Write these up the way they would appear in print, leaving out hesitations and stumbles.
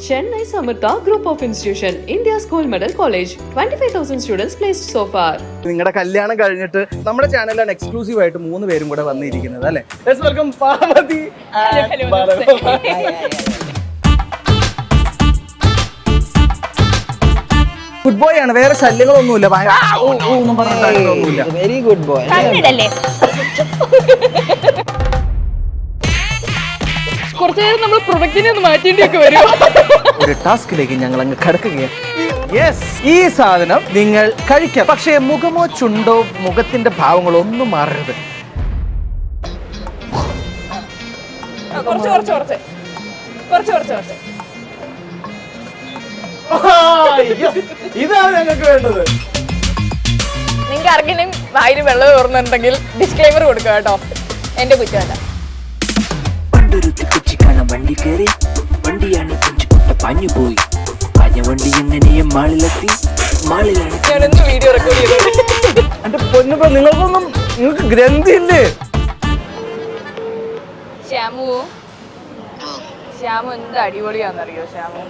Chennai Samartha Group of Institution, India's gold medal college, 25,000 students placed so far. നിങ്ങളുടെ കല്യാണം കഴിഞ്ഞിട്ട് നമ്മുടെ ചാനലിലാണ് exclusive ആയിട്ട് 3 പേരും കൂടെ വന്നിരിക്കുന്നത് അല്ലേ? Let's welcome Parvathi and Balu. Good boy ആണ്, വേറെ ശല്യങ്ങളൊന്നുമില്ല. Very good boy. കുറച്ചു നേരം നമ്മൾ പ്രൊഡക്റ്റിനെ ഒന്ന് മാറ്റേണ്ടിയൊക്കെ വരും. ഒരു ടാസ്കിലേക്ക് ഞങ്ങൾ അങ്ങ് കടക്കുകയാണ്. യെസ്, ഈ സാധനം നിങ്ങൾ കഴിക്കാം, പക്ഷേ മുഖമോ ചുണ്ടോ മുഖത്തിന്റെ ഭാവങ്ങളോ ഒന്നും മാറരുത്. ഇതാണ് ഞങ്ങൾക്ക് വേണ്ടത്. നിങ്ങൾക്ക് ആർക്കെങ്കിലും വായിൽ വെള്ളം ഓർന്നുണ്ടെങ്കിൽ ഡിസ്ക്ലൈമർ കൊടുക്കുക കേട്ടോ, എന്റെ കുറ്റമല്ല. വണ്ടി കയറി വണ്ടിയാണ് പാഞ്ഞു പോയി. പാഞ്ഞ വണ്ടി എങ്ങനെയും മാളിലെത്തി. മാളിലാണ് ഞാനൊന്ന് വീഡിയോ റെക്കോർഡ് ചെയ്തോളൂ. എന്റെ പൊന്നിപ്പോ നിങ്ങൾക്ക് ഗ്രന്ഥില്ലേ? ശ്യാമു എന്ത് അടിപൊളിയാണെന്നറിയോ? ശ്യാമു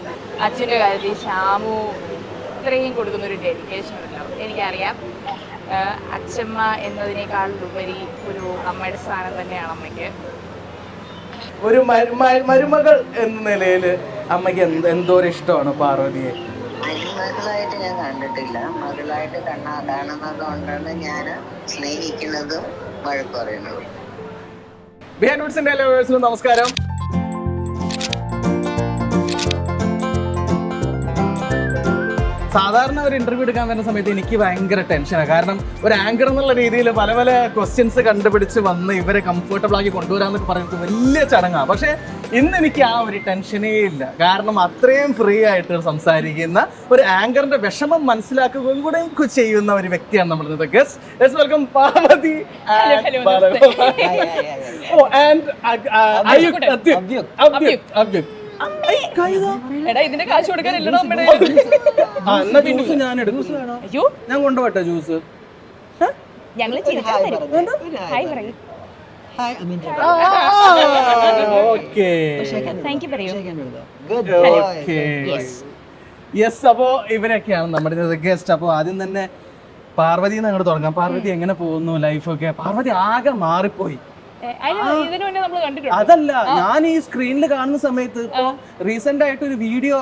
അച്ഛൻ്റെ കാര്യത്തിൽ ശ്യാമു ഇത്രയും കൊടുക്കുന്ന ഒരു ഡെഡിക്കേഷൻ ഉണ്ടല്ലോ. എനിക്കറിയാം, അച്ഛമ്മ എന്നതിനേക്കാളുപരി ഒരു അമ്മയുടെ സ്ഥാനം തന്നെയാണ് അമ്മയ്ക്ക്. ഒരു മരുമകൾ എന്ന നിലയിൽ അമ്മയ്ക്ക് എന്തോരം ഇഷ്ടമാണ് പാർവതിയെ? മരുമകളായിട്ട് ഞാൻ കണ്ടിട്ടില്ല, മകളായിട്ട് കണ്ണ അതാണെന്നത് കൊണ്ടാണ് ഞാൻ സ്നേഹിക്കുന്നതും വഴക്ക് പറയുന്നതും. ബിഹൈൻഡ് വുഡ്സിന്റെ എല്ലാ വ്യൂവേഴ്സിനും നമസ്കാരം. സാധാരണ ഒരു ഇന്റർവ്യൂ എടുക്കാൻ വരുന്ന സമയത്ത് എനിക്ക് ഭയങ്കര ടെൻഷനാണ്. കാരണം ഒരു ആങ്കർ എന്നുള്ള രീതിയിൽ പല പല ക്വസ്റ്റ്യൻസ് കണ്ടുപിടിച്ച് വന്ന് ഇവരെ കംഫർട്ടബിൾ ആക്കി കൊണ്ടുവരാന്നൊക്കെ പറയുന്നത് വലിയ ചടങ്ങാണ്. പക്ഷേ ഇന്ന് എനിക്ക് ആ ഒരു ടെൻഷനേ ഇല്ല. കാരണം അത്രയും ഫ്രീ ആയിട്ട് സംസാരിക്കുന്ന ഒരു ആങ്കറിന്റെ വിഷമം മനസ്സിലാക്കുകയും കൂടെ ചെയ്യുന്ന ഒരു വ്യക്തിയാണ് നമ്മൾ ഇന്നത്തെ guest. Let's welcome Parvathi and Balu. Oh and അബ്യുക്. എടാ, ഇതിന്റെ കാശ് കൊടുക്കാനില്ലടോ അമ്മയുടെ. ജ്യൂസ് ഞാൻ എടുക്കും. അയ്യോ, ഞാൻ കൊണ്ടുപോട്ടെ ജ്യൂസ്? ഞങ്ങള് താങ്ക് യു പറയൂ. യെസ്, അപ്പോ ഇവരൊക്കെയാണ് നമ്മുടെ ഗസ്റ്റ്. അപ്പൊ ആദ്യം തന്നെ പാർവതി അങ്ങോട്ട് തുടങ്ങാം. പാർവതി എങ്ങനെ പോകുന്നു ലൈഫൊക്കെ? പാർവതി ആകെ മാറിപ്പോയി. ഇതിനു മുന്നേ നമ്മൾ കണ്ടിട്ടുണ്ട്. അതല്ല, ഞാൻ ഈ സ്ക്രീനിൽ കാണുന്ന സമയത്ത് ഇപ്പൊ റീസെന്റ് ആയിട്ട് ഒരു വീഡിയോ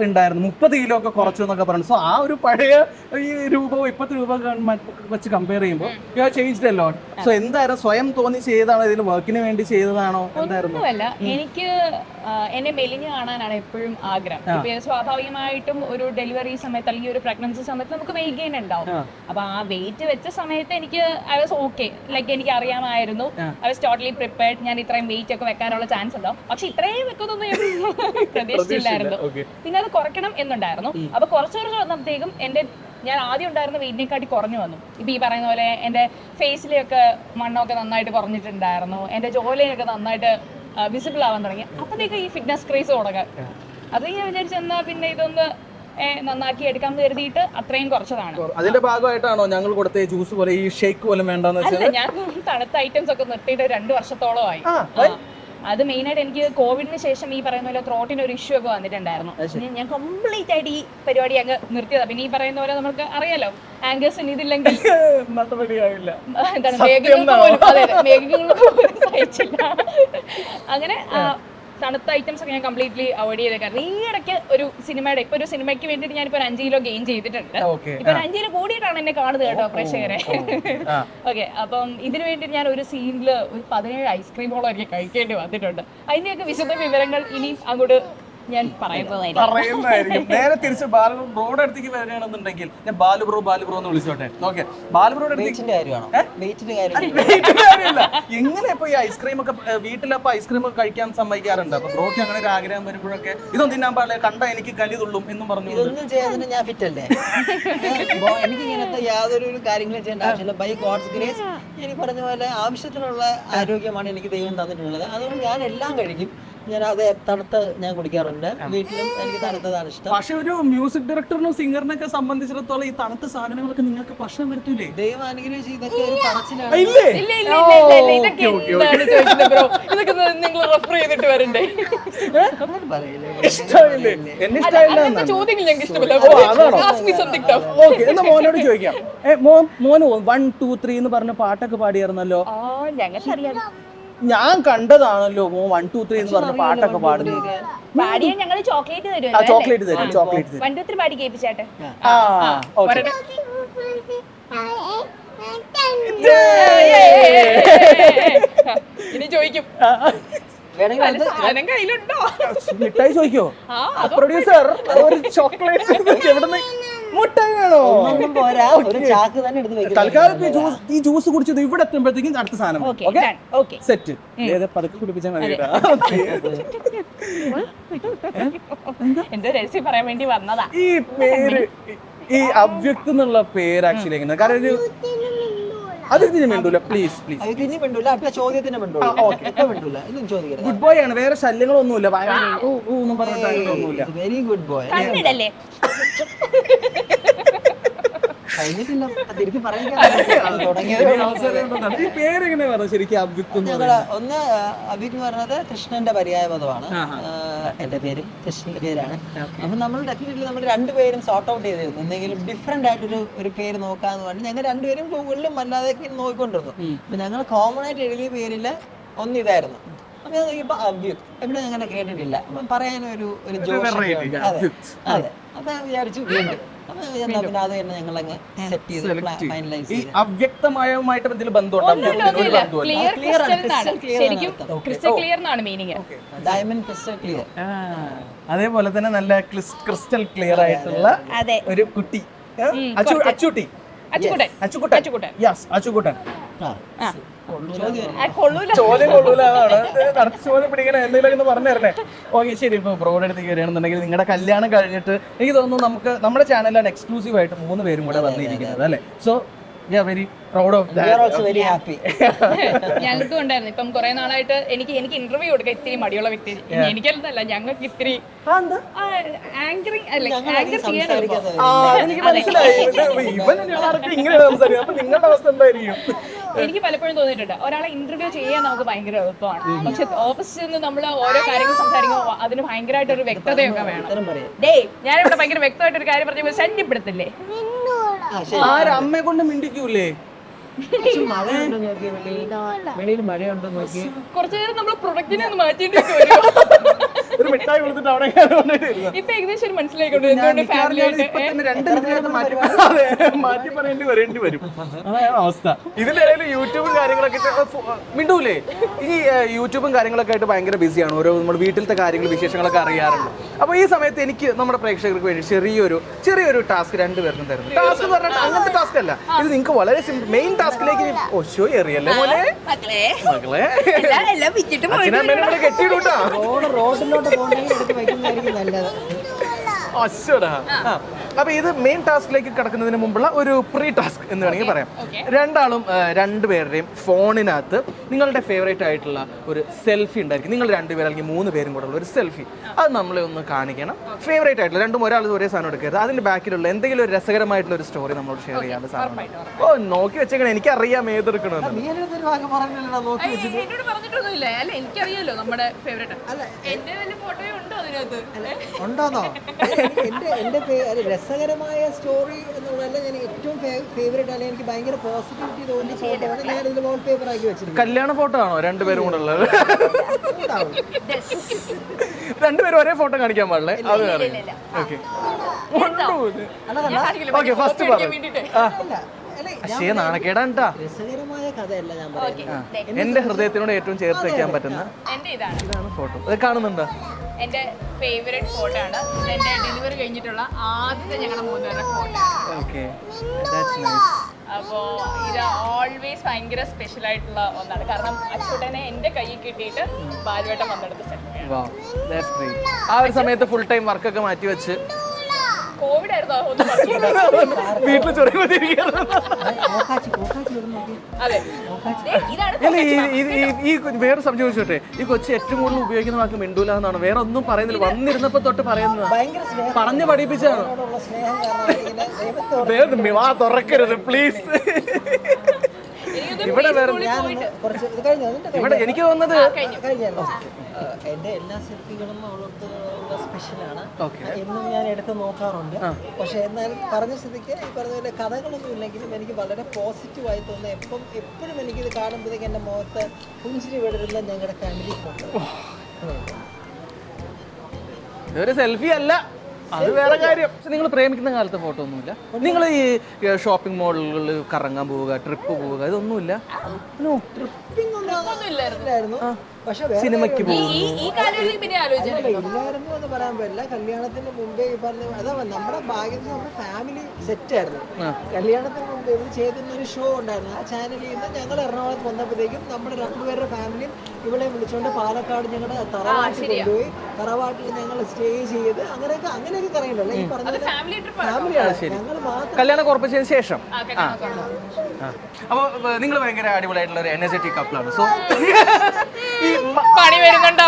ഉണ്ടായിരുന്നു, 30 കിലോ ഒക്കെ കുറച്ചു എന്നൊക്കെ പറഞ്ഞു. സോ ആ ഒരു പഴയ ഈ രൂപവും ഇപ്പത്തെ രൂപം വെച്ച് കമ്പയർ ചെയ്യുമ്പോൾ you have changed a lot. So എന്തായിരുന്നു, സ്വയം തോന്നി ചെയ്തതാണോ, ഇതിന് വർക്കിന് വേണ്ടി ചെയ്തതാണോ, എന്തായിരുന്നു? ഒന്നുമല്ല, എനിക്ക് എന്നെ മെലിഞ്ഞ് കാണാനാണ് എപ്പോഴും ആഗ്രഹം. ഇപ്പൊ സ്വാഭാവികമായിട്ടും ഒരു ഡെലിവറി സമയത്ത് അല്ലെങ്കിൽ ഒരു പ്രഗ്നൻസി സമയത്ത് നമുക്ക് വെയിറ്റ് ഗെയിൻ ഉണ്ടാവും. അപ്പൊ ആ വെയിറ്റ് വെച്ച സമയത്ത് എനിക്ക് ഐ വാസ് ഓക്കെ, ലൈക്ക് എനിക്ക് അറിയാമായിരുന്നു, ഐ വാസ് ടോട്ടലി പ്രിപ്പയർഡ്, ഞാൻ ഇത്രയും വെയിറ്റ് ഒക്കെ വെക്കാനുള്ള ചാൻസ് ഉണ്ടാവും. പക്ഷെ ഇത്രയും വെക്കുന്നൊന്നും ഞാൻ പ്രതീക്ഷിച്ചില്ലായിരുന്നു. പിന്നെ അത് കുറയ്ക്കണം എന്നുണ്ടായിരുന്നു. അപ്പൊ കുറച്ച് വന്നപ്പോഴത്തേക്കും ഞാൻ ആദ്യം ഉണ്ടായിരുന്ന വെയിറ്റിനെക്കാട്ടി കുറഞ്ഞു വന്നു. ഇപ്പൊ ഈ പറയുന്ന പോലെ എന്റെ ഫേസിലെയൊക്കെ മണ്ണൊക്കെ നന്നായിട്ട് കുറഞ്ഞിട്ടുണ്ടായിരുന്നു, എന്റെ ജോലിയൊക്കെ നന്നായിട്ട് വിസിബിൾ ആവാൻ തുടങ്ങി. അപ്പോഴത്തേക്ക് ഈ ഫിറ്റ്നസ് ക്രേസ് തുടങ്ങാൻ അത് ഞാൻ വിചാരിച്ചെന്നാ പിന്നെ ഇതൊന്ന് നന്നാക്കി എടുക്കാൻ കരുതിയിട്ട് അത്രയും കുറച്ചതാണ്. അതിന്റെ ഭാഗമായിട്ടാണോ ഞങ്ങൾ കൊടുത്ത ജ്യൂസ് പോലെ ഈ ഷേക്ക് പോലും വേണ്ടെന്ന് വെച്ചാൽ? ഞാൻ തണുത്ത ഐറ്റംസ് ഒക്കെ നിർത്തിയിട്ട് 2 വർഷത്തോളമായി. അത് മെയിനായിട്ട് എനിക്ക് കോവിഡിന് ശേഷം ഈ പറയുന്ന പോലെ ത്രോട്ടിന് ഒരു ഇഷ്യൂ ഒക്കെ വന്നിട്ടുണ്ടായിരുന്നു. ഞാൻ കംപ്ലീറ്റ് ആയിട്ട് ഈ പരിപാടി അങ്ങ് നിർത്തിയതാ. പിന്നെ ഈ പറയുന്ന പോലെ നമുക്ക് അറിയാലോ, ആങ്കേഴ്സിന് ഇതില്ലെങ്കിൽ എന്താണ് മേഘങ്ങൾക്ക് പോലും സഹിച്ചില്ല. അങ്ങനെ തണുത്ത ഐറ്റംസ് ഒക്കെ ഞാൻ കംപ്ലീറ്റ്ലി അവോയ്ഡ് ചെയ്തേക്കാം. ഈ ഇടയ്ക്ക് ഒരു സിനിമയ്ക്ക് വേണ്ടിയിട്ട് ഞാനിപ്പോ 5 കിലോ ഗെയിൻ ചെയ്തിട്ടുണ്ട്. ഇപ്പൊ 5 കിലോ കൂടിയിട്ടാണ് എന്നെ കാണുന്നത് കേട്ടോ പ്രേക്ഷകരെ. ഓക്കെ, അപ്പം ഇതിനു വേണ്ടി ഞാൻ ഒരു സീനില് 17 ഐസ്ക്രീമോളം എനിക്ക് കഴിക്കേണ്ടി വന്നിട്ടുണ്ട്. അതിന്റെയൊക്കെ വിശദ വിവരങ്ങൾ ഇനി അങ്ങോട്ട് ഞാൻ പറയുന്നതായിരിക്കും. നേരെ തിരിച്ച് ബാലു ബ്രോയുടെ അടുത്തേക്ക് വരികയാണെന്നുണ്ടെങ്കിൽ ഞാൻ ബാലു ബ്രോ എന്ന് വിളിച്ചോട്ടെ. ഓക്കെ, ബാലു ബ്രോയുടെ എങ്ങനെ ഇപ്പൊ ഈ ഐസ്ക്രീം ഒക്കെ വീട്ടിലപ്പോ ഐസ്ക്രീം ഒക്കെ കഴിക്കാൻ സമ്മതിക്കാറുണ്ട്? അപ്പൊ ബ്രോക്ക് അങ്ങനെ ഒരു ആഗ്രഹം വരുമ്പോഴൊക്കെ ഇതൊന്നും തിന്നാൻ പാടില്ല, കണ്ട എനിക്ക് കലി തുള്ളും എന്നും പറഞ്ഞു. ഇതൊന്നും ചെയ്യാതെ ഞാൻ ഫിറ്റ് അല്ലേ? എനിക്ക് ഇങ്ങനത്തെ യാതൊരു കാര്യങ്ങളും ചെയ്യേണ്ട ആവശ്യമില്ല. ബൈ ഗോഡ്സ് ഗ്രേസ് എനിക്ക് പറഞ്ഞ പോലെ ആവശ്യത്തിനുള്ള ആരോഗ്യമാണ് എനിക്ക് ദൈവം തന്നിട്ടുള്ളത്. അതുകൊണ്ട് ഞാൻ എല്ലാം കഴിക്കും. ഞാൻ അത് തണുത്ത ഞാൻ കുടിക്കാറുണ്ട്. വീട്ടിലും എനിക്ക് തണുത്തതാണ് ഇഷ്ടം. പക്ഷെ ഒരു മ്യൂസിക് ഡയറക്ടറിനും സിംഗറിനൊക്കെ സംബന്ധിച്ചിടത്തോളം ഈ തണുത്ത സാധനങ്ങളൊക്കെ നിങ്ങൾക്ക് പ്രശ്നം വരുത്തൂലേ? ദൈവം അനുഗ്രഹിച്ച് ഇതൊക്കെ ഒരു പറച്ചിലാണ്. ഇല്ലേ? ഇല്ല, ഇല്ല, ഇല്ല, ഇല്ല, ഇല്ല. ഇതൊക്കെ എന്താണ് ചോദിക്കുന്നത് ബ്രോ? ഇതൊക്കെ നിങ്ങൾ റെഫർ ചെയ്തിട്ട് വരണ്ടേ? അങ്ങനെ പറയില്ലേ? ഇഷ്ടമായില്ലേ? എന്നെ ഇഷ്ടമായില്ല അങ്ങനത്തെ ചോദ്യങ്ങൾ ഞങ്ങൾക്ക് ഇഷ്ടമല്ല. അതാണോ? Ask me something tough. Okay, എന്നാ മോനോട് ചോദിക്കാം. മോന് 1 2 3 എന്ന് പറഞ്ഞ പാട്ടൊക്കെ പാടിയായിരുന്നല്ലോ. ഞങ്ങൾക്കറിയാം. ഞാൻ കണ്ടതാണല്ലോ മോൻ 1 2 3 എന്ന് പറഞ്ഞ പാട്ടൊക്കെ പാടുന്നു. പാടിയാൽ ഞങ്ങൾ ചോക്ലേറ്റ് തരും. ചോക്ലേറ്റ് തരും, ചോക്ലേറ്റ് തരും. വണ്ടൂത്തിരി പാടി കേൾപ്പിച്ചാട്ടെ. ഓക്കെ. ഇനി ചോദിക്കും വേണമെങ്കിൽ അത് സാധനം കയ്യിലുണ്ടോ? മിഠായി ചോദിക്കോ? പ്രൊഡ്യൂസർ ഒരു ചോക്ലേറ്റ് എവിടുന്ന് മുട്ടായി വേണോ? ഒന്നും പോരാ, ഒരു ചാക്ക് തന്നെ എടുത്ത് വെക്കും. തൽക്കാലം ഈ ജ്യൂസ് കുടിച്ചത് ഇവിടെ എത്തുമ്പോഴത്തേക്കും അടുത്ത സാധനം. Okay, set. ഏതാ പതുക്കെ കുടിപ്പിച്ചാൽ മതി. എന്തോ രഹസ്യം പറയാൻ വേണ്ടി വന്നതാ. ഈ പേര്, ഈ അവ്യക്ത് എന്നുള്ള പേര് ആക്ച്വലി എങ്ങനെ? കാരണം ഒരു അത് ഇതിന് വേണ്ടൂല, പ്ലീസ് പ്ലീസ്. അത് ഇനി മിണ്ടൂല, അടുത്ത ചോദ്യത്തിന് മിണ്ടൂല. ഇപ്പൊ മിണ്ടൂല, ഇതും ചോദിക്കരുത്. ഗുഡ് ബോയ് ആണ്, വേറെ ശല്യങ്ങളൊന്നുമില്ല. ഒന്നും പറഞ്ഞിട്ടൊന്നുമില്ല. Very good boy. കണ്ണിടല്ലേ? കഴിഞ്ഞിട്ടില്ല, തിരിച്ച് പറയാൻ ഈ പേരെങ്ങനെ പറഞ്ഞു ശരിക്കും അവ്യക്ത്? ഞങ്ങള് ഒന്ന് അഭിക്ക് പറഞ്ഞത് കൃഷ്ണന്റെ പര്യായ പദമാണ്. എന്റെ പേര് കൃഷ്ണന്റെ പേരാണ്. അപ്പൊ നമ്മൾ ഡെഫിനറ്റ്ലി നമ്മൾ രണ്ടുപേരും സോർട്ട് ഔട്ട് ചെയ്തിരുന്നു. എന്തെങ്കിലും ഡിഫറെന്റ് ആയിട്ടൊരു പേര് നോക്കാന്ന് പറഞ്ഞ് ഞങ്ങൾ രണ്ടുപേരും ഗൂഗിളിലും അല്ലാതെ നോക്കിക്കൊണ്ടിരുന്നു. അപ്പൊ ഞങ്ങൾ കോമൺ ആയിട്ട് എഴുതിയ പേരില് ഒന്നിതായിരുന്നു. അപ്പൊ ഞാൻ നോക്കിയപ്പോ അവ്യക്ത് എവിടെ അങ്ങനെ കേട്ടിട്ടില്ല. അപ്പൊ പറയാനൊരു ജോഷ്. അതെ അതെ, അപ്പൊ ഞാൻ വിചാരിച്ചു വീണ്ടും. പിന്നെ അത് തന്നെ ഞങ്ങളങ്ങ് സെറ്റ് ചെയ്ത് ഫൈനലൈസ് ചെയ്തു. അവ്യക്തമായിട്ട് എന്തെങ്കിലും ബന്ധമുണ്ടോ? ശരിക്കും ക്രിസ്റ്റൽ ക്ലിയർ എന്നാണ് മീനിങ്. Diamond crystal clear. അതേപോലെ തന്നെ നല്ല ക്രിസ്റ്റൽ ക്ലിയർ ആയിട്ടുള്ള ഒരു കുട്ടി. അച്ചൂട്ടി. അച്ചുകുട്ടൻ. യെസ്, അച്ചുകുട്ടൻ. ചോദ്യം കൊള്ളൂല, അതാണ് ചോദ്യം പിടിക്കണേ. എന്തെങ്കിലും പറഞ്ഞു തരണേ. ഓക്കെ, ശരി. ഇപ്പൊ ബ്രോഡ് അടുത്തേക്ക് വരികയാണെന്നുണ്ടെങ്കിൽ നിങ്ങളുടെ കല്യാണം കഴിഞ്ഞിട്ട് എനിക്ക് തോന്നുന്നു നമുക്ക് നമ്മുടെ ചാനലിലാണ് എക്സ്ക്ലൂസീവ് ആയിട്ട് 3 പേരും കൂടെ വന്നിരിക്കുന്നത് അല്ലേ? So very proud of that. Very happy. ഞങ്ങൾക്കും ഉണ്ടായിരുന്നു. ഇപ്പം കുറെ നാളായിട്ട് എനിക്ക് ഇന്റർവ്യൂ കൊടുക്കാൻ ഇത്തിരി മടിയുള്ള വ്യക്തി. എനിക്കല്ല, ഞങ്ങൾക്ക് ഇത്തിരി ആങ്കറിങ് ആങ്കർ ചെയ്യാൻ എനിക്ക് മനസ്സിലായി. ഇങ്ങനെയാണ് സംസാരിക്കുന്നത്. അപ്പൊ നിങ്ങളുടെ അവസ്ഥ എന്തായിരിക്കും? എനിക്ക് പലപ്പോഴും തോന്നിയിട്ടുണ്ട് ഒരാളെ ഇന്റർവ്യൂ ചെയ്യാൻ നമുക്ക് ഭയങ്കര എളുപ്പമാണ്. പക്ഷെ ഓപ്പോസിറ്റ് നിന്ന് നമ്മൾ ഓരോ കാര്യങ്ങൾ സംസാരിക്കുമ്പോൾ അതിന് ഭയങ്കരമായിട്ട് ഒരു വ്യക്തതയൊക്കെ വേണം. ഞാനിവിടെ ഭയങ്കര വ്യക്തമായിട്ടൊരു കാര്യം പറഞ്ഞപ്പോൾ ശല്യപ്പെടുത്തില്ലേ? അമ്മയെ കൊണ്ട് മിണ്ടിക്കൂലേ? മഴയുണ്ടോ നോക്കി, വെളിയിൽ മഴയുണ്ടോ നോക്കി. കുറച്ചു നേരം നമ്മൾ പ്രൊഡക്റ്റിനെ ഒന്ന് മാറ്റിയിട്ട് വരുമോ? ഒരു മിഠായി കൊടുത്തിട്ട് അവിടെ ഇപ്പൊ ഏകദേശം ഒരു മനസ്സിലായിക്കൊണ്ട് എന്തുകൊണ്ട് ഫാമിലി മാറ്റി പറയേണ്ടി വരേണ്ടി വരും. അതാണ് അവസ്ഥ. ഇതിന്റെ ഇടയിൽ യൂട്യൂബും കാര്യങ്ങളൊക്കെ മിണ്ടൂലേ? ഈ യൂട്യൂബും കാര്യങ്ങളൊക്കെ ആയിട്ട് ഭയങ്കര ബിസിയാണ്. ഓരോ നമ്മുടെ വീട്ടിലത്തെ കാര്യങ്ങൾ വിശേഷങ്ങളൊക്കെ അറിയാറുണ്ട്. അപ്പോൾ ഈ സമയത്ത് എനിക്ക് നമ്മുടെ പ്രേക്ഷകർക്ക് വേണ്ടി ചെറിയൊരു ടാസ്ക് രണ്ടുപേർക്കും തരുന്നു. ടാസ്ക് എന്ന് പറഞ്ഞാൽ അങ്ങനത്തെ ടാസ്ക് അല്ല, ഇത് നിങ്ങൾക്ക് വളരെ സിമ്പിൾ മെയിൻ ടാസ്കിലേക്ക് ഒശോ എറിയല്ലേ മോനെ? മകളെ അച്ഛനമ്മേനെ കെട്ടിയിടൂട്ടാ. റോഡിലോട്ട് പോകണമെങ്കിൽ എടുത്ത് വയ്ക്കുന്നതായിരിക്കും നല്ലത്. അശ്വടാ. അപ്പൊ ഇത് മെയിൻ ടാസ്കിലേക്ക് കടക്കുന്നതിന് മുമ്പുള്ള ഒരു പ്രീ ടാസ്ക് എന്ന് വേണമെങ്കിൽ പറയാം. രണ്ടുപേരുടെയും ഫോണിനകത്ത് നിങ്ങളുടെ ഫേവറേറ്റ് ആയിട്ടുള്ള ഒരു സെൽഫി ഉണ്ടായിരിക്കും. നിങ്ങൾ 2 പേർ അല്ലെങ്കിൽ 3 പേരും കൂടെ ഉള്ള ഒരു സെൽഫി, അത് നമ്മളെ ഒന്ന് കാണിക്കണം. ഫേവറേറ്റ് ആയിട്ടുള്ള രണ്ടും ഒരാൾ ഒരേ സാധനം എടുക്കരുത്. അതിന്റെ ബാക്കിലുള്ള എന്തെങ്കിലും ഒരു രസകരമായിട്ടുള്ള ഒരു സ്റ്റോറി നമ്മളോട് ഷെയർ ചെയ്യാനുള്ള സാധനം. ഓ, നോക്കി വെച്ചേക്കണം, എനിക്കറിയാം ഏതെടുക്കണമെന്ന്. എന്നോട് പറഞ്ഞിട്ടൊന്നുമില്ല. അല്ല, എനിക്കറിയാലോ നമ്മുടെ ഫേവറേറ്റ്. എന്റെ വല്ല ഫോട്ടോയോ ഉണ്ടോ അതിനകത്ത്? ഉണ്ടോന്നോ? എന്റെ രസകരമായ സ്റ്റോറി എന്നുള്ളതല്ല, ഞാൻ ഏറ്റവും ഫേവറേറ്റ് അല്ലെങ്കിൽ എനിക്ക് ഭയങ്കര പോസിറ്റിവിറ്റി തോന്നിയ ഫോട്ടോയാണ് ഞാൻ ഇതിൽ വാൾ പേപ്പർ ആക്കി വെച്ചിട്ടുണ്ട്. കല്യാണ ഫോട്ടോ ആണോ 2 പേരും കൂടെ ഉള്ളത്? 2 പേരും ഒരേ ഫോട്ടോ കാണിക്കാൻ പാടില്ലേ? അത് ഓക്കെ, ഫസ്റ്റ് പക്ഷേ നാണക്കേടാണ്ടാ. രസകരമായ കഥയല്ല ഞാൻ പറയുന്നത്. എന്റെ ഹൃദയത്തിനോട് ഏറ്റവും ചേർത്ത് വെക്കാൻ പറ്റുന്ന ഇതാണ് ഫോട്ടോ. അത് കാണുന്നുണ്ടോ? എന്റെ ഫേവറേറ്റ് ഫോട്ടോ ആണ്. എന്റെ ഡെലിവറി കഴിഞ്ഞിട്ടുള്ള ആദ്യത്തെ ഞങ്ങളുടെ 3 പേരുടെ ഫോട്ടോ. Okay, that's nice. അപ്പോ ഇത് ഓൾവേസ് ഭയങ്കര സ്പെഷ്യൽ ആയിട്ടുള്ള ഒന്നാണ്. കാരണം അച്ചൂട്ടനെ എന്റെ കയ്യിൽ കിട്ടിയിട്ട് ബാലുവേട്ടൻ വന്നെടുത്ത സെൽഫിയാണ്. ആ ഒരു സമയത്ത് ഫുൾ ടൈം വർക്കൊക്കെ മാറ്റി വെച്ച് കോവിഡ് ആയിരുന്നു ഒന്ന് പറഞ്ഞു. വീട്ടിൽ ചൊറിയുമ്പോഴത്തേക്കും അതെ ഇതാണ് ഈ വേറെ സംശയം ചോദിച്ചോട്ടെ, ഈ കൊച്ചു ഏറ്റവും കൂടുതൽ ഉപയോഗിക്കുന്ന വാക്ക് മിണ്ടൂല എന്നാണ്, വേറെ ഒന്നും പറയുന്നില്ല, വന്നിരുന്നപ്പോ തൊട്ട് പറയുന്നത് ഭയങ്കര സ്നേഹം പറഞ്ഞു പഠിപ്പിച്ചാണ്. ഉള്ള സ്നേഹം കാരണം ഇങ്ങനെ ദൈവത്തെ വാ തുറക്കരുത് പ്ലീസ്. ഇവിടെ വേറെ കുറച്ച് ഇത് കഴിഞ്ഞു അതിന്റെ ഇവിടെ എനിക്ക് തോന്നുന്നത് കഴിഞ്ഞല്ലോ. എന്റെ എല്ലാ സെൽഫികളും അവൾക്ക് സ്പെഷ്യലാണ്. എന്നും ഞാൻ എടുത്ത് നോക്കാറുണ്ട്. പക്ഷെ എന്നാൽ പറഞ്ഞ സ്ഥിതിക്ക് ഈ പറഞ്ഞ പോലെ കഥകളൊന്നും ഇല്ലെങ്കിലും എനിക്ക് വളരെ പോസിറ്റീവായി തോന്നുന്നത് എപ്പോഴും എനിക്കിത് കാണുമ്പോഴത്തേക്ക് എൻ്റെ മുഖത്ത് പുഞ്ചിരി വിടരുന്ന ഞങ്ങളുടെ ഫാമിലി ഫോട്ടോ. ഇതൊരു സെൽഫി അല്ല, അത് വേറെ കാര്യം. പക്ഷെ നിങ്ങൾ പ്രേമിക്കുന്ന കാലത്തെ ഫോട്ടോ ഒന്നുമില്ല? നിങ്ങൾ ഈ ഷോപ്പിംഗ് മോളുകളിൽ കറങ്ങാൻ പോവുക, ട്രിപ്പ് പോവുക, ഇതൊന്നുമില്ല? ട്രിപ്പിംഗ് ഒന്നും ഇല്ലായിരുന്നു. പക്ഷെ സിനിമയ്ക്ക് പോകും ഈ കാലഘട്ടത്തിൽ പിന്നെ ആലോചിച്ചു ഇല്ലായിരുന്നു എന്ന് പറയാൻ പറ്റില്ല. കല്യാണത്തിന് മുമ്പേ ഈ പറഞ്ഞ അതാ നമ്മുടെ ഭാഗ്യത്തിൽ നമ്മുടെ ഫാമിലി സെറ്റ് ആയിരുന്നു. കല്യാണത്തിന് മുമ്പ് ഇവർ ചെയ്തിരുന്ന ഒരു ഷോ ഉണ്ടായിരുന്നു. ആ ചാനലിൽ നിന്ന് ഞങ്ങൾ എറണാകുളത്ത് വന്നപ്പോഴത്തേക്കും നമ്മുടെ രണ്ടുപേരുടെ ഫാമിലിയും ഇവിടെ വിളിച്ചുകൊണ്ട് പാലക്കാട് ഞങ്ങളുടെ തറവാട്ടിൽ കൊണ്ടുപോയി. തറവാട്ടിൽ ഞങ്ങൾ സ്റ്റേ ചെയ്ത് അങ്ങനെയൊക്കെ പറയുന്നുണ്ടല്ലോ ഈ പറഞ്ഞ ഫാമിലിയാണ് ഞങ്ങൾ മാത്രം. കല്യാണം ഉറപ്പിച്ചതിന് ശേഷം. അപ്പോൾ നിങ്ങൾ ഭയങ്കര അടിപൊളിയായിട്ടുള്ള ഒരു എനർജറ്റിക് കപ്പിളാണ്. സോ പണി വരുന്നുണ്ട്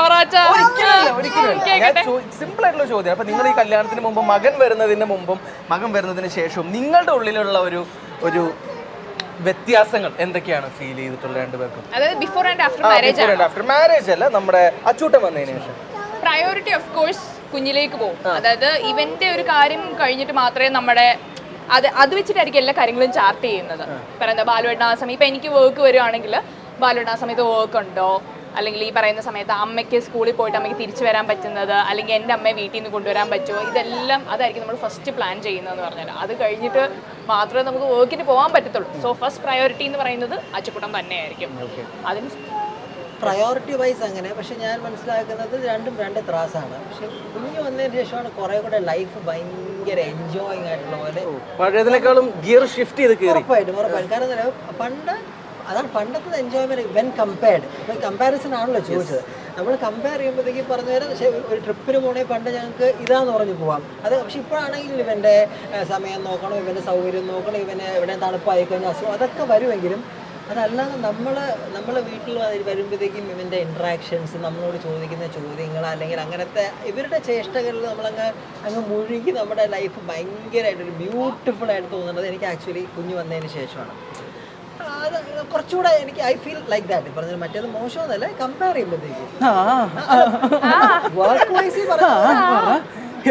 സിമ്പിൾ ആയിട്ടുള്ള ചോദ്യം. അപ്പൊ നിങ്ങൾ ഈ കല്യാണത്തിന് മുമ്പ് മകൻ വരുന്നതിന് മുമ്പും മകൻ വരുന്നതിന് ശേഷവും നിങ്ങളുടെ ഉള്ളിലുള്ള ഒരു വ്യത്യാസങ്ങൾ എന്തൊക്കെയാണ് ഫീൽ ചെയ്തിട്ടുള്ള രണ്ടുപേർക്കും? അതായത് ബിഫോർ ആൻഡ് ആഫ്റ്റർ മാരേജ് അല്ല, നമ്മുടെ അച്ചൂട്ടൻ വന്നതിന് ശേഷം. പ്രയോറിറ്റി ഓഫ് കോഴ്സ് കുഞ്ഞിലേക്ക് പോകും. അതായത് ഇവന്റെ ഒരു കാര്യം കഴിഞ്ഞിട്ട് മാത്രമേ നമ്മുടെ അത് വെച്ചിട്ടായിരിക്കും എല്ലാ കാര്യങ്ങളും ചാർട്ട് ചെയ്യുന്നത്. പറയുന്നത് ബാലുവേട്ടൻ ആ സമയം ഇപ്പൊ എനിക്ക് വർക്ക് വരുവാണെങ്കിൽ ബാലുവേട്ടൻ ആ സമയത്ത് വർക്ക് ഉണ്ടോ, അല്ലെങ്കിൽ ഈ പറയുന്ന സമയത്ത് അമ്മയ്ക്ക് സ്കൂളിൽ പോയിട്ട് അമ്മയ്ക്ക് തിരിച്ചു വരാൻ പറ്റുന്നത്, അല്ലെങ്കിൽ എൻ്റെ അമ്മയെ വീട്ടിൽ നിന്ന് കൊണ്ടുവരാൻ പറ്റുമോ, ഇതെല്ലാം അതായിരിക്കും നമ്മൾ ഫസ്റ്റ് പ്ലാൻ ചെയ്യുന്നതെന്ന് പറഞ്ഞാൽ. അത് കഴിഞ്ഞിട്ട് മാത്രമേ നമുക്ക് വർക്കിന് പോകാൻ പറ്റത്തുള്ളൂ. സോ ഫസ്റ്റ് പ്രയോറിറ്റി എന്ന് പറയുന്നത് അച്ചുക്കുട്ടൻ തന്നെയായിരിക്കും. അതിന് പ്രയോറിറ്റി വൈസ് അങ്ങനെ. പക്ഷെ ഞാൻ മനസ്സിലാക്കുന്നത് രണ്ടും രണ്ട് ത്രാസാണ്. പക്ഷെ കുഞ്ഞു വന്നതിന് ശേഷമാണ് കുറെ കൂടെ ലൈഫ് ഭയങ്കര എൻജോയിങ് ആയിട്ടുള്ള പോലെ. പഴയതിനേക്കാളും ഗിയർ ഷിഫ്റ്റ് ചെയ്ത് ഉറപ്പായിട്ടും. കാരണം അതാണ് പണ്ടത്തെ എൻജോയ്മെന്റ് വെൻ കമ്പയർഡ്. ഇപ്പൊ കമ്പാരിസൺ ആണല്ലോ ചോദിച്ചത്. നമ്മൾ കമ്പയർ ചെയ്യുമ്പോഴത്തേക്ക് പറഞ്ഞു തരാം. പക്ഷേ ഒരു ട്രിപ്പിന് പോകണമെങ്കിൽ പണ്ട് ഞങ്ങൾക്ക് ഇതാന്ന് പറഞ്ഞു പോവാം. അത് പക്ഷെ ഇപ്പോഴാണെങ്കിൽ ഇവന്റെ സമയം നോക്കണം, ഇവന്റെ സൗകര്യം നോക്കണം, ഇവന് എവിടെ തണുപ്പായി കഴിഞ്ഞാൽ അസുഖം അതൊക്കെ വരുമെങ്കിലും അതല്ലാതെ നമ്മൾ വീട്ടിൽ വരുമ്പോഴത്തേക്കും ഇവൻ്റെ ഇൻട്രാക്ഷൻസ്, നമ്മളോട് ചോദിക്കുന്ന ചോദ്യങ്ങൾ, അല്ലെങ്കിൽ അങ്ങനത്തെ ഇവരുടെ ചേഷ്ടകളിൽ അങ്ങ് മുഴുകി നമ്മുടെ ലൈഫ് ഭയങ്കരമായിട്ടൊരു ബ്യൂട്ടിഫുൾ ആയിട്ട് തോന്നുന്നത് എനിക്ക് ആക്ച്വലി കുഞ്ഞു വന്നതിന് ശേഷമാണ്. അത് കുറച്ചുകൂടെ എനിക്ക് ഐ ഫീൽ ലൈക്ക് ദാറ്റ്. പറഞ്ഞത് മറ്റേത് മോശമൊന്നുമല്ല, കമ്പയർ ചെയ്യുമ്പോഴത്തേക്കും വർക്ക് വൈസ്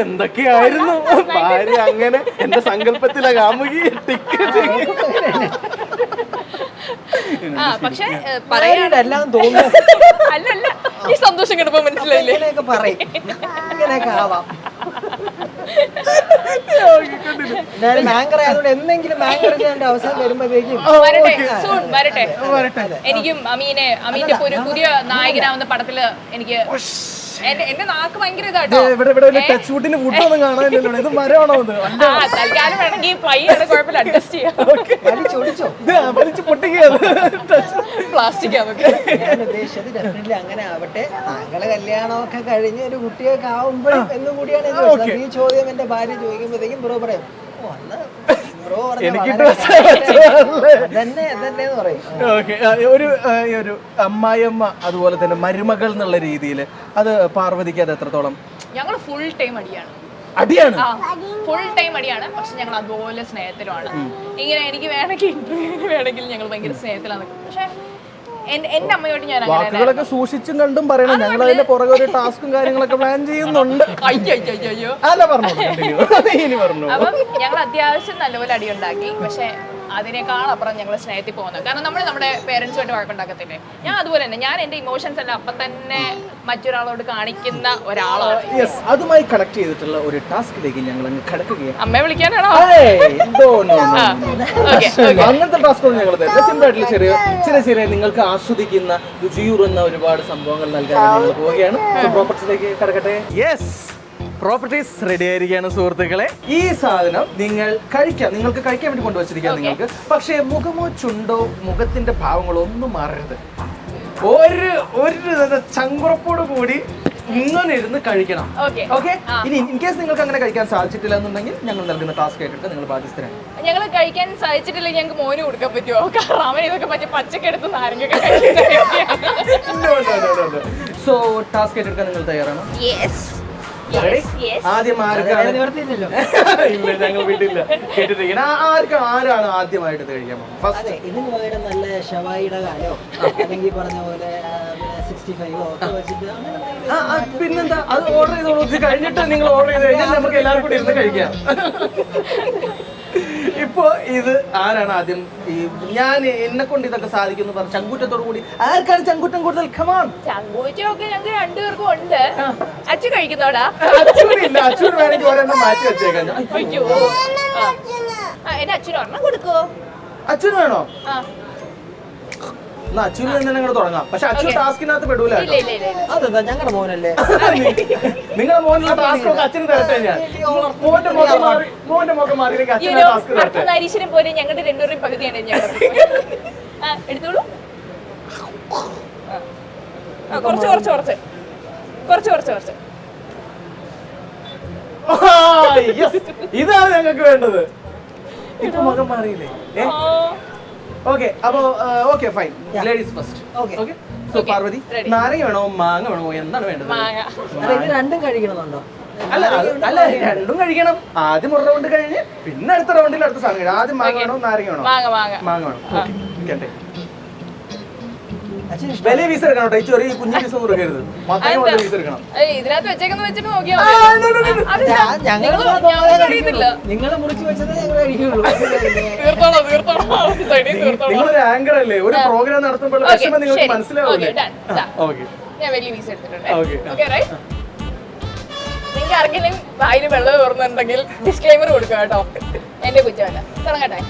എന്തൊക്കെയായിരുന്നു ഭാര്യ. അങ്ങനെ എന്റെ സങ്കല്പത്തിലെ കാമുകി പക്ഷെ എല്ലാം തോന്നുന്നു. അല്ലല്ല ഈ സന്തോഷം കിട്ടുമ്പോ മനസ്സിലായില്ലേ? ഇങ്ങനെയൊക്കെ പറയും, ഇങ്ങനെയൊക്കെ ആവാം. എന്തായാലും മാങ്കർ ആയതുകൊണ്ട് എന്തെങ്കിലും മാങ്കർ ചെയ്യാൻ അവസരം വരുമ്പോഴത്തേക്കും വരട്ടെ. എനിക്കും അമീന്റെ ഒരു പുതിയ നായകനാവുന്ന പടത്തില് എനിക്ക് എന്റെ നാക്ക് ഭയങ്കര ഇതാട്ടോ. തൽക്കാലം വേണമെങ്കിൽ പയ്യാണ് കുഴപ്പമില്ല, അഡ്ജസ്റ്റ് ചെയ്യാം. പ്ലാസ്റ്റിക് ഞാൻ ഉദ്ദേശിച്ചത് ഡെഫിനറ്റ്ലി അങ്ങനെ ആവട്ടെ. താങ്കളെ കല്യാണമൊക്കെ കഴിഞ്ഞ് ഒരു കുട്ടിയൊക്കെ ആവുമ്പോഴും എന്നും കൂടിയാണ് ഈ ചോദ്യം എന്റെ ഭാര്യ ചോദിക്കുമ്പോഴത്തേക്കും ബ്രോ പറയും ഒരു അമ്മായിയമ്മ അതുപോലെ തന്നെ മരുമകൾ എന്നുള്ള രീതിയിൽ അത് പാർവതിക്ക് അത് എത്രത്തോളം? ഞങ്ങൾ ഫുൾ ടൈം അടിയാണ്, ഫുൾ ടൈം അടിയാണ്. പക്ഷെ ഞങ്ങൾ അതുപോലെ സ്നേഹത്തിലുമാണ്. ഇങ്ങനെ എനിക്ക് വേണമെങ്കിൽ ഇന്റർവ്യൂവിന് വേണമെങ്കിൽ ഞങ്ങൾ ഭയങ്കര സ്നേഹത്തിലാണ്. പക്ഷെ എന്റെ അമ്മയോട്ട് ഞാൻ വാക്കുകളൊക്കെ സൂക്ഷിച്ചും കണ്ടും പറയണം. ഞങ്ങൾ അതിന്റെ പുറകെ ഒരു ടാസ്കും കാര്യങ്ങളൊക്കെ പ്ലാൻ ചെയ്യുന്നുണ്ട്. അപ്പം ഞങ്ങൾ അത്യാവശ്യം നല്ലപോലെ അടിയുണ്ടാക്കി. പക്ഷെ അതിനേക്കാൾ അപ്പുറം ഞങ്ങൾ സ്നേഹത്തിൽ പോകുന്നത്. കാരണം നമ്മുടെ പേരൻസുമായിട്ട് വഴക്കുണ്ടാക്കത്തില്ലേ, ഞാൻ അതുപോലെ തന്നെ ഞാൻ എന്റെ ഇമോഷൻസ് എല്ലാം അപ്പം തന്നെ മറ്റൊരാളോട് കാണിക്കുന്ന ഒരാളാണ്. അതുമായി കണക്ട് ചെയ്തിട്ടുള്ള ഒരു ടാസ്കിലേക്ക് ഞങ്ങൾ അങ്ങ് കടക്കുകയാണ്. അമ്മയെ വിളിക്കാനാണോ? അങ്ങനത്തെ ടാസ്കുകൾ ഞങ്ങൾ സിമ്പിൾ ആയിട്ടുള്ള ചെറിയ നിങ്ങൾക്ക് ആസ്വദിക്കുന്ന രുചിയൂറുന്ന ഒരുപാട് സംഭവങ്ങൾ നൽകാൻ ഞങ്ങൾ പോവുകയാണ്. പ്രോപ്പർട്ടിയിലേക്ക് കടക്കട്ടെ. പ്രോപ്പർട്ടീസ് റെഡി ആയിരിക്കുകയാണ് സുഹൃത്തുക്കളെ. ഈ സാധനം നിങ്ങൾക്ക് കഴിക്കാൻ വേണ്ടി കൊണ്ടുവച്ചിരിക്കാം നിങ്ങൾക്ക്. പക്ഷേ മുഖമോ ചുണ്ടോ മുഖത്തിന്റെ ഭാവങ്ങളോ ഒന്നും മാറരുത്. ഒരു ചങ്കുറപ്പോട് കൂടി ഇങ്ങനെ ഇരുന്ന് കഴിക്കണം. Okay. ഓക്കെ, ഇനി ഇൻ കേസ് നിങ്ങൾക്ക് അങ്ങനെ കഴിക്കാൻ സാധിച്ചിട്ടില്ല എന്നുണ്ടെങ്കിൽ ഞങ്ങൾ നൽകുന്ന ടാസ്ക് ആയിട്ട് നിങ്ങൾ ബാധ്യസ്ഥരാണ്. ഞങ്ങൾ കഴിക്കാൻ സാധിച്ചിട്ടില്ലെങ്കിൽ ഞങ്ങൾക്ക് മോന് കൊടുക്കാൻ പറ്റുമോ? കാരണം അവൻ ഇതൊക്കെ പറ്റി പച്ചക്കെടുത്ത് നാരങ്ങ. സോ ടാസ്ക് ഏറ്റെടുക്കാൻ നിങ്ങൾ തയ്യാറാണോ? യെസ്. ആദ്യം ആർക്കാണ്? നിവർത്തിയില്ലല്ലോ. ഇല്ല, ഞങ്ങൾ വീട്ടിലില്ല കേട്ടിരിക്കണം. ആരാണ് ആദ്യമായിട്ട് കഴിക്കാൻ പോകുന്നത്? ഫസ്റ്റ് ഇതിന് പകരം നല്ല ഷവായിയുടെ കാലോ അല്ലെങ്കിൽ പറഞ്ഞ പോലെ 65 ഒക്കെ വെച്ചിട്ട് അങ്ങനെ എന്തെങ്കിലും പിന്നെന്താ, അത് ഓർഡർ ചെയ്തോളൂ. ഇത് കഴിഞ്ഞിട്ട് നിങ്ങൾ ഓർഡർ ചെയ്ത് കഴിഞ്ഞാൽ നമുക്ക് എല്ലാവർക്കും കൂടി ഇരുന്ന് കഴിക്കാം. ഇപ്പൊ ഇത് ആരാണ് ആദ്യം? ഈ ഞാൻ എന്നെ കൊണ്ട് ഇതൊക്കെ സാധിക്കുന്നു പറഞ്ഞ ചങ്കൂറ്റത്തോടു കൂടി ആർക്കാണ് ചങ്കൂറ്റം കൂടുതൽ? കമാൺ. ചങ്കൂറ്റമൊക്കെ ഞങ്ങൾക്ക് രണ്ടുപേർക്കും ഉണ്ട്. അച്ഛൻ കഴിക്കുന്നോടാ? അച്ഛനില്ല, അച്ഛന് വേണമെങ്കിൽ ഒരെണ്ണം മാറ്റി വെച്ചേക്കാം. അയ്യോ, എന്റെ അച്ഛനും ഒരെണ്ണം കൊടുക്കോ? അച്ഛന് വേണോ? ആ. എന്നാ അച്ഛനിൽ നിന്ന് തന്നെ ഞങ്ങൾ തുടങ്ങാം. പക്ഷെ അച്ഛൻ ടാസ്കിനകത്ത് പെടൂല. അതെന്താ ഞങ്ങളുടെ മോനല്ലേ? നിങ്ങളുടെ മോനുള്ള ടാസ്ക് ഒക്കെ അച്ഛന് തരട്ടെ. ഞാൻ മോന്റെ മുഖം മാറിയില്ലെങ്കിൽ അച്ഛനെ ടാസ്ക് തരട്ടെ. നരീശ്വരൻ പോലെ ഞങ്ങളുടെ രണ്ടുപേരും പകുതിയാണ് ഞങ്ങൾ. എടുത്തോളൂ. കുറച്ച് കുറച്ച് കുറച്ച് കുറച്ച് കുറച്ച് കുറച്ച്. ഇതാണ് ഞങ്ങൾക്ക് വേണ്ടത്. ഇപ്പൊ മുഖം മാറിയില്ലേ? ഓക്കെ, അപ്പൊ okay fine. Ladies first. Okay, so Parvathy, നാരങ്ങ വേണോ മാങ്ങ വേണോ എന്താണ് വേണ്ടത്? ഇത് രണ്ടും കഴിക്കണമെന്നുണ്ടോ? അല്ല, രണ്ടും കഴിക്കണം. ആദ്യം ഒരു റൗണ്ട് കഴിഞ്ഞ് പിന്നെ അടുത്ത റൗണ്ടിൽ അടുത്ത സാധനം കഴിയും. ആദ്യം മാങ്ങ വേണോ നാരങ്ങ വേണോ? മാങ്ങ വേണം. കേട്ടെ, വലിയ പീസ് എടുക്കണം കേട്ടോ. ഈ ചെറിയ കുഞ്ഞു പീസ് ഒന്നും എടുക്കരുത്. മൊത്തം വലിയ പീസ് എടുക്കണം. ഇതിനകത്ത് വെച്ചേക്കെന്ന് വെച്ചിട്ട് നോക്കിയാ നിങ്ങൾ മുറിച്ച് വെച്ചതേ ഞങ്ങൾ കഴിക്കുള്ളൂ. നിങ്ങളൊരു ആങ്കർ അല്ലേ? ഒരു പ്രോഗ്രാം നടത്തുമ്പോൾ വിഷമം നിങ്ങൾക്ക് മനസ്സിലാവില്ലേ? ഓക്കെ, ഞാൻ വലിയ പീസ് എടുത്തിട്ടുണ്ട്. ഓക്കെ, നിങ്ങൾക്ക് ആർക്കെങ്കിലും വായിൽ വെള്ളം ഓർന്നുണ്ടെങ്കിൽ ഡിസ്ക്ലൈമർ കൊടുക്കുക കേട്ടോ. എന്റെ കുറ്റമല്ല. തുടങ്ങട്ടെ.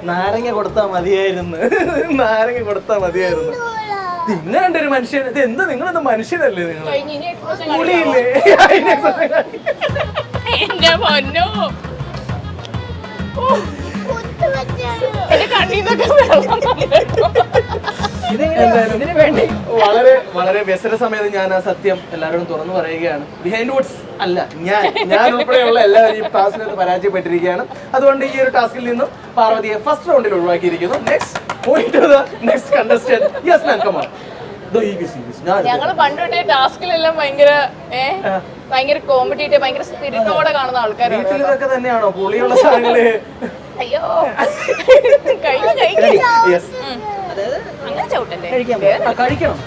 നാരങ്ങ കൊടുത്താ മതിയായിരുന്നു. നാരങ്ങ കൊടുത്താ മതിയായിരുന്നു. തിന്നേണ്ട ഒരു മനുഷ്യൻ. ഇത് എന്താ, നിങ്ങളെന്താ മനുഷ്യനല്ലേ? നിങ്ങൾ പുളിയില്ലേ? എന്റെ പൊന്നോ, ഇതിന് വേണ്ടി വളരെ വളരെ വ്യസന സമയത്ത് ഞാൻ ആ സത്യം എല്ലാവരോടും തുറന്നു പറയുകയാണ്. ബിഹൈൻഡ് വുഡ്സ് അല്ല, ഞാൻ ഉൾപ്പെടെയുള്ള എല്ലാവരും ഈ ടാസ്കിനകത്ത് പരാജയപ്പെട്ടിരിക്കുകയാണ്. അതുകൊണ്ട് ഈ ഒരു ടാസ്കിൽ നിന്നും പാർവതിയെ ഫസ്റ്റ് റൗണ്ടിൽ ഒഴിവാക്കിയിരിക്കുന്നു. Next contestant. Yes ma'am, come on. ഞങ്ങള് പണ്ടൊട്ടേ ടാസ്കിലെല്ലാം ഭയങ്കര കോമ്പറ്റീറ്റീവ്, ഭയങ്കര സ്പിരിറ്റോടെ കാണുന്ന ആൾക്കാരാണ്. വീട്ടിലൊക്കെ തന്നെയാണോ പുളിയുള്ള സാധനങ്ങള്? അയ്യോ, അങ്ങനെ ചവിട്ടല്ലേ? കഴിക്കണം.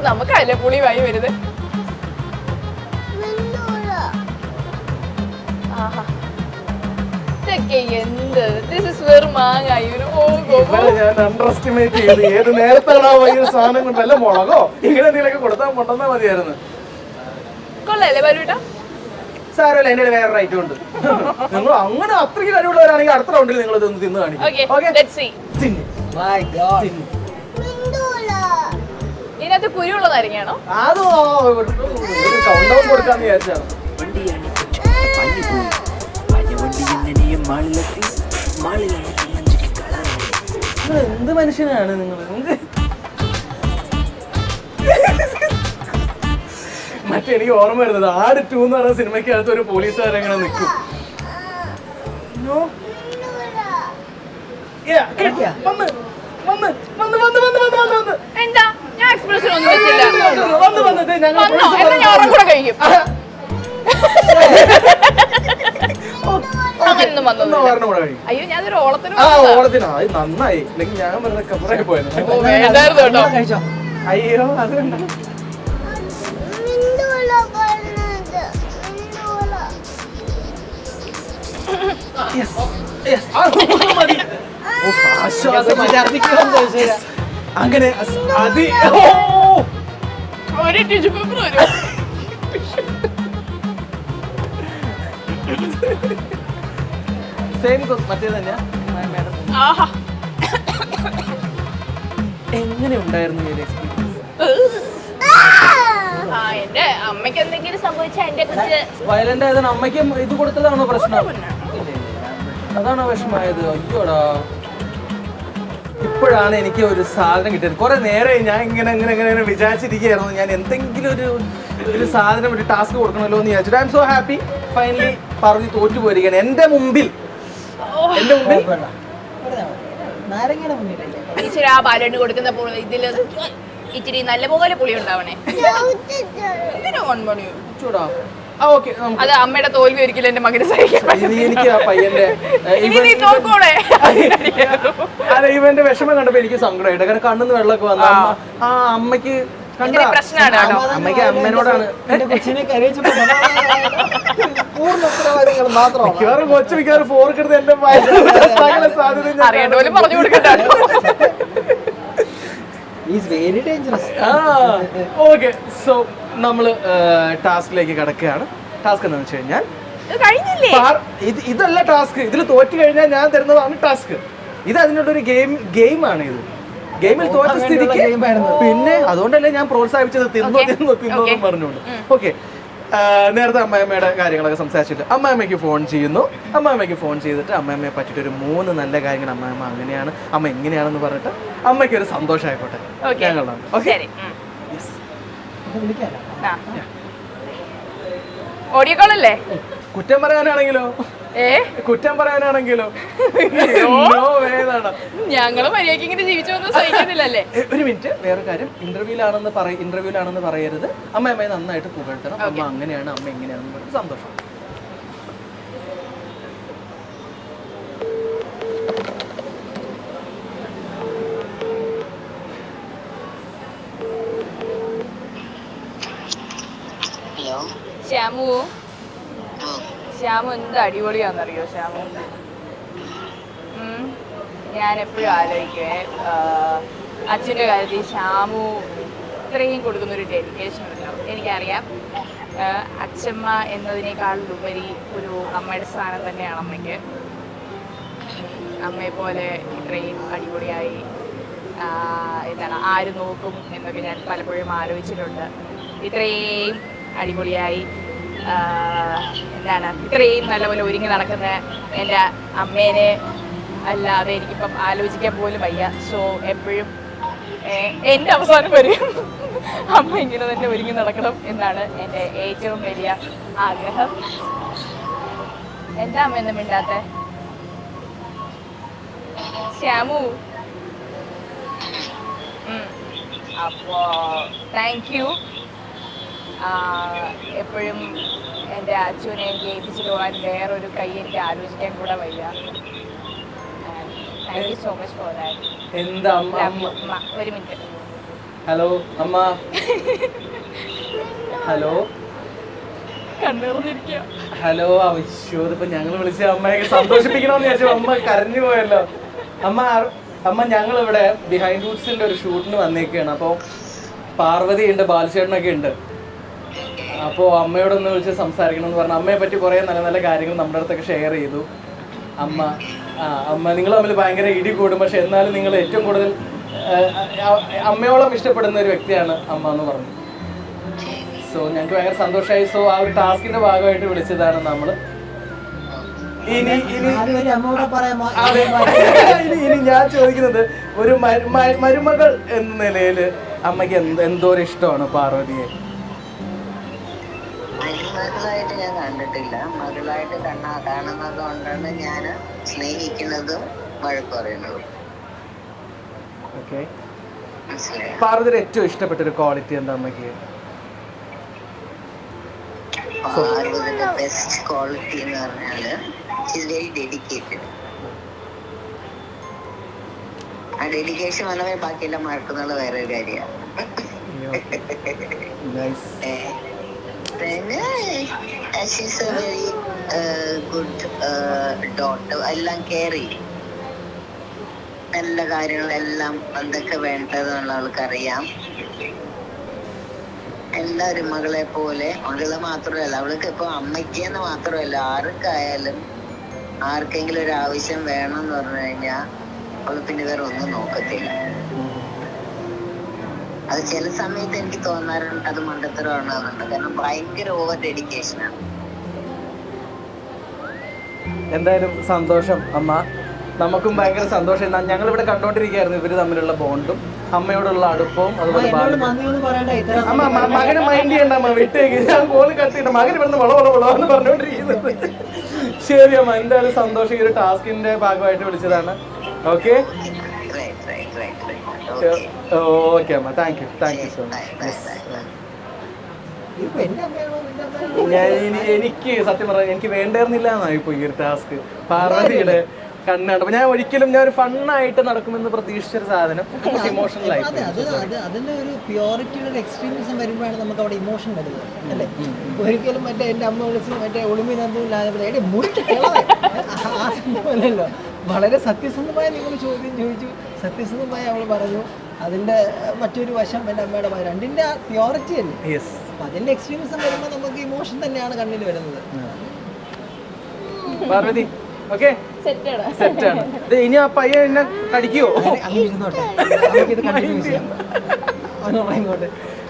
നമുക്കല്ലേ പുളി വായി വരുന്നത്. എന്ത് വെറും മാങ്ങ. ഞാൻ അണ്ടർ എസ്റ്റിമേറ്റ് ചെയ്ത് ഏത് നേരത്താണോ ഭയങ്കര സാധനം കൊണ്ട് വല്ല മുളകോ ഇങ്ങനെ എന്തെങ്കിലുമൊക്കെ കൊടുത്താൽ കൊണ്ടുവന്നാ മതിയായിരുന്നു. കൊള്ളല്ലേ ബലൂട്ട? സാരമല്ല, എന്റെ വേറെ റൈറ്റും ഉണ്ട്. നിങ്ങൾ അങ്ങനെ അത്രയ്ക്ക് കഴിവുള്ളവരാണെങ്കിൽ അടുത്ത റൗണ്ടിൽ നിങ്ങൾ ഇതൊന്ന് തിന്ന് കാണിക്കും. ഇതിനകത്ത് കുരുള്ള നാരങ്ങയാണോ? അതോ ഒരു കൗണ്ട് ഡൗൺ കൊടുക്കാന്ന് വിചാരിച്ചാണ്. വണ്ടിയാണ് പഞ്ഞു പോയി പഞ്ഞവണ്ടി എങ്ങനെയും മാളിലെത്തി മാളിലാണ് മഞ്ചിക്ക് കളറായി. എന്ത് മനുഷ്യനാണ് നിങ്ങൾ? മറ്റേ എനിക്ക് ഓർമ്മ വരുന്നത് ആട് 2 എന്ന് പറയുന്ന സിനിമയ്ക്ക് അകത്ത് ഒരു പോലീസുകാരെങ്ങനെ നിൽക്കും. എന്താ, ഞാൻ എക്സ്പ്രഷൻ ഒന്നും വെച്ചില്ല. കഴിക്കും. അങ്ങനൊന്നും വന്നു. അയ്യോ, ഞാനൊരു ഓളത്തിനാ നന്നായി. അല്ലെങ്കിൽ ഞാൻ വെറുതെ കബറായി പോയത്. കഴിച്ചോ? അയ്യോ, അതുകൊണ്ട് അങ്ങനെ ഒരു ടിഷ്യൂ പേപ്പർ വരും. സെയിം മറ്റേ തന്നെയാ മാഡം. ആഹാ എങ്ങനെ ഉണ്ടായിരുന്നു ഈ ഒരു എക്സ്പീരിയൻസ്? എന്റെ അമ്മയ്ക്ക് എന്തെങ്കിലും സംഭവിച്ചാൽ എന്റെ കുറിച്ച് വയലന്റ് ആയതാണ് അമ്മയ്ക്ക് ഇത് കൊടുത്തതാണോ പ്രശ്നം? അതാണോ വിഷമായത്? അയ്യോടാ, ഇപ്പോഴാണ് എനിക്ക് ഒരു സാധനം കിട്ടിയത്. കുറെ നേരമായി ഞാൻ ഇങ്ങനെ വിചാരിച്ചിരിക്കുകയായിരുന്നു ഞാൻ എന്തെങ്കിലും ഒരു സാധനം ഒരു ടാസ്ക് കൊടുക്കണമല്ലോ എന്ന് വിചാരിച്ചിട്ട്. I M so happy. Finally പറഞ്ഞു തോറ്റു പോയിരിക്കുകയാണ് എന്റെ മുമ്പിൽ. നാരങ്ങയുടെ മുന്നിലല്ലേ ഇച്ചിരി ആ പാലണ്ട് കൊടുക്കുന്ന ഇതില് ഇച്ചിരി നല്ലപോലെ പുളി ഉണ്ടാവണേ. അത് അമ്മയുടെ തോൽവി ഒരിക്കലും എന്റെ മകന് സഹിക്കാൻ. എനിക്ക് ആ പയ്യന്റെ ഇവന്റെ വിഷമം കണ്ടപ്പോ എനിക്ക് സങ്കടമായിട്ട്. കാരണം കണ്ണിന്ന് വെള്ളമൊക്കെ വന്ന ആ അമ്മയ്ക്ക് പ്രശ്നമാണ്. അമ്മയ്ക്ക് അമ്മേനോടാണ് കൊച്ചിനെ കരയിച്ചപ്പോ പൂർണ്ണ ഉത്തരവാദികൾ മാത്രമാണ്. കൊച്ചു മിക്കവാറും ഫോർക്കെടുത്ത് എന്റെ സാധ്യത അറിയേണ്ട പോലെ പറഞ്ഞു കൊടുക്കട്ടെ. Very dangerous. ഓക്കെ, സോ നമ്മള് ടാസ്കിലേക്ക് കിടക്കുകയാണ്. ടാസ്ക് എന്താണെന്ന് വെച്ച് കഴിഞ്ഞാൽ ഇതല്ല ടാസ്ക്. ഇതിൽ തോറ്റു കഴിഞ്ഞാൽ ഞാൻ തരുന്നതാണ് ടാസ്ക്. ഇത് അതിനുള്ളൊരു ഗെയിമാണ്. ഇത് ഗെയിമിൽ തോറ്റ സ്ഥിതിക്ക് പിന്നെ അതുകൊണ്ടല്ലേ ഞാൻ പ്രോത്സാഹിപ്പിച്ചത് തിന്നോന്നും പറഞ്ഞുകൊണ്ട്. ഓക്കെ, നേരത്തെ അമ്മായിമ്മയുടെ കാര്യങ്ങളൊക്കെ സംസാരിച്ചിട്ട് അമ്മായിമ്മയ്ക്ക് ഫോൺ ചെയ്യുന്നു. അമ്മായിമ്മയ്ക്ക് ഫോൺ ചെയ്തിട്ട് അമ്മായിമ്മയെ പറ്റിയിട്ട് ഒരു 3 നല്ല കാര്യങ്ങൾ അമ്മായിമ്മ അങ്ങനെയാണ് അമ്മ എങ്ങനെയാണെന്ന് പറഞ്ഞിട്ട് അമ്മയ്ക്ക് ഒരു സന്തോഷമായിക്കോട്ടെ. ഞങ്ങളാണ്. ഓക്കെ, ഓഡിയോ കോൾ അല്ലേ? കുറ്റം പറയാനാണെങ്കിലോ ഞങ്ങള് മര്യാദയ്ക്ക് ഇങ്ങനെ ജീവിച്ചു വന്ന് സഹിക്കുന്നില്ലല്ലേ? ഒരു മിനിറ്റ്, വേറെ കാര്യം. ഇന്റർവ്യൂലാണെന്ന് പറയരുത്. അമ്മയെ നന്നായിട്ട് പുകഴ്ത്തണം. അമ്മ അങ്ങനെയാണ് അമ്മ എങ്ങനെയാണെന്ന് പറഞ്ഞ് സന്തോഷം. ശ്യാമു എന്ത് അടിപൊളിയാണെന്നറിയോ ശ്യാമു? ഞാൻ എപ്പോഴും ആലോചിക്കുവേ, അച്ഛൻ്റെ കാര്യത്തിൽ ശ്യാമു ഇത്രയും കൊടുക്കുന്നൊരു ഡെഡിക്കേഷൻ ഉണ്ടാവും. എനിക്കറിയാം അച്ഛമ്മ എന്നതിനേക്കാളുപരി ഒരു അമ്മയുടെ സ്ഥാനം തന്നെയാണ് അമ്മയ്ക്ക്. അമ്മയെപ്പോലെ ഇത്രയും അടിപൊളിയായി ആര് നോക്കും എന്നൊക്കെ ഞാൻ പലപ്പോഴും ആലോചിച്ചിട്ടുണ്ട്. ഇത്രയും അടിപൊളിയായി ഇത്രയും നല്ലപോലെ ഒരുങ്ങി നടക്കുന്ന എൻ്റെ അമ്മേനെ അല്ലാതെ എനിക്കിപ്പം ആലോചിക്കാൻ പോലും വയ്യ. സോ എപ്പോഴും എൻ്റെ അവസാനം വരും അമ്മ ഇങ്ങനെ തന്നെ ഒരുങ്ങി നടക്കണം എന്നാണ് എൻ്റെ ഏറ്റവും വലിയ ആഗ്രഹം. എന്താ അമ്മ ഒന്നും മിണ്ടാത്ത? ശ്യാമു, അപ്പോ താങ്ക് യു. എപ്പോഴും എൻ്റെ അച്ഛനെ എനിക്ക് ഏൽപ്പിച്ചിട്ട് പോകാൻ വേറൊരു കൈ എനിക്ക് ആലോചിക്കാൻ കൂടെ വയ്യ. Thank you so much for that. എന്താ ഒരു മിനിറ്റ്. ഹലോ അമ്മ. ഹലോ കണ്ടുകൊണ്ടിരിക്കുക. ഹലോ. ഇതിപ്പോ ഞങ്ങൾ വിളിച്ച അമ്മയെ സന്തോഷിപ്പിക്കണമെന്ന് വിചാരിച്ചു. അമ്മ കരഞ്ഞു പോയല്ലോ. അമ്മ ഞങ്ങളിവിടെ ബിഹൈൻഡ് റൂട്ട്സിന്റെ ഒരു ഷൂട്ടിന് വന്നേക്കാണ്. അപ്പോൾ പാർവതി ഉണ്ട്, ബാലചേട്ടനൊക്കെ ഉണ്ട്. അപ്പോൾ അമ്മയോടൊന്ന് വിളിച്ച് സംസാരിക്കണം എന്ന് പറഞ്ഞു. അമ്മയെ പറ്റി കുറേ നല്ല നല്ല കാര്യങ്ങൾ നമ്മുടെ അടുത്തൊക്കെ ഷെയർ ചെയ്തു. അമ്മ നിങ്ങൾ തമ്മിൽ ഭയങ്കര ഇടി കൂടും, പക്ഷെ എന്നാലും നിങ്ങൾ ഏറ്റവും കൂടുതൽ അമ്മയോളം ഇഷ്ടപ്പെടുന്ന ഒരു വ്യക്തിയാണ് അമ്മ എന്ന് പറഞ്ഞു. സോ ഞങ്ങൾക്ക് ഭയങ്കര സന്തോഷമായി. സോ ആ ഒരു ടാസ്കിന്റെ ഭാഗമായിട്ട് വിളിച്ചതാണ് നമ്മൾ. ഇനി ഞാൻ ചോദിക്കുന്നത്, ഒരു മരുമകൾ എന്ന നിലയിൽ അമ്മയ്ക്ക് എന്തോരം ഇഷ്ടമാണ് പാർവതിയെ? മരുമകളായിട്ട് ഞാൻ കണ്ടിട്ടില്ല. മകളായിട്ട് കാണുന്നത് കൊണ്ടാണ് ഞാൻ സ്നേഹിക്കുന്നതും വഴക്ക് പറയുന്നതും. പാർവതിയുടെ ഏറ്റവും ഇഷ്ടപ്പെട്ട ഒരു ക്വാളിറ്റി എന്താ അമ്മയ്ക്ക്? പാർവതിയുടെ ബെസ്റ്റ് ക്വാളിറ്റി എന്ന് പറഞ്ഞാല് വെരി ഡെഡിക്കേറ്റഡ്. ആ ഡെഡിക്കേഷൻ വന്നവേ ബാക്കിയെല്ലാം മറക്കുന്നത് വേറെ ഒരു കാര്യമാണ്. പിന്നെ she's A very good daughter. എല്ലാം കെയർ ചെയ്യും. എല്ലാ കാര്യങ്ങളെല്ലാം എന്തൊക്കെ വേണ്ടതെന്നുള്ള അവൾക്കറിയാം. എല്ലാവരും മകളെ പോലെ, മകള് മാത്രമല്ല, അവൾക്ക് ഇപ്പൊ അമ്മയ്ക്കെന്ന് മാത്രമല്ല ആർക്കായാലും ആർക്കെങ്കിലും ഒരു ആവശ്യം വേണം എന്ന് പറഞ്ഞു കഴിഞ്ഞാൽ അവള് പിന്നെ വേറെ ഒന്നും നോക്കത്തില്ല. അത് ചില സമയത്ത് എനിക്ക് തോന്നാറുണ്ട് അത് മണ്ടത്തരമാണെന്നുണ്ട്. കാരണം ഭയങ്കര ഓവർ ഡെഡിക്കേഷനാണ്. എന്തായാലും സന്തോഷം അമ്മ, നമുക്കും ഭയങ്കര സന്തോഷം. ഞങ്ങളിവിടെ കണ്ടോണ്ടിരിക്കുകയായിരുന്നു ഇവര് തമ്മിലുള്ള ബോണ്ടും അമ്മയോടുള്ള അടുപ്പവും. അതുപോലെ അമ്മ മകന് മൈൻഡ് ചെയ്യണ്ട അമ്മ, വിട്ടേക്ക്, ഞാൻ കോള് കട്ട് ചെയ്യണ്ട, മകൻ ഇവിടുന്ന് വളവളവളന്ന് പറഞ്ഞോണ്ടിരിക്കുന്നത്. ശരി അമ്മ, എന്തായാലും സന്തോഷം. ഈ ഒരു ടാസ്കിന്റെ ഭാഗമായിട്ട് വിളിച്ചതാണ്. ഓക്കെ ഓക്കെ അമ്മ, താങ്ക് യു സോ മച്ച്. എനിക്ക് സത്യം പറഞ്ഞാൽ എനിക്ക് വേണ്ടായിരുന്നില്ല എന്നായി ഇപ്പൊ ഈ ഒരു ടാസ്ക്. പാർവതിയുടെ കണ്ണാണ്. ഞാൻ ഒരിക്കലും ഞാൻ ഒരു ഫണ്ണായിട്ട് നടക്കുമെന്ന് പ്രതീക്ഷിച്ചൊരു സാധനം ഇമോഷണൽ ആയി. അതിന്റെ ഒരു പ്യോറിറ്റിയുടെ ഒരു എക്സ്ട്രീമിസം വരുമ്പോഴാണ് നമുക്ക് അവിടെ ഇമോഷൻ വരുന്നത് അല്ലേ. ഒരിക്കലും മറ്റേ എന്റെ അമ്മ വിളിച്ച് മറ്റേ ഒളിമിനൊന്നുമില്ലാതെ മുറിച്ചല്ലോ. വളരെ സത്യസന്ധമായ നിങ്ങൾ ചോദ്യം ചോദിച്ചു, സത്യസന്ധമായി അവൾ പറഞ്ഞു. അതിന്റെ മറ്റൊരു വശം എൻ്റെ അമ്മയുടെ രണ്ടിന്റെ ആ പ്യോറിറ്റി അല്ലേ. അപ്പൊ അതിന്റെ എക്സ്ട്രീമിസം വരുമ്പോൾ നമുക്ക് ഇമോഷൻ തന്നെയാണ് കണ്ണിൽ വരുന്നത്. പാർവതി ഓക്കെ സെറ്റാണ്. ഇനി ആ പയ്യൻ എന്നെ കടിക്കുവോ?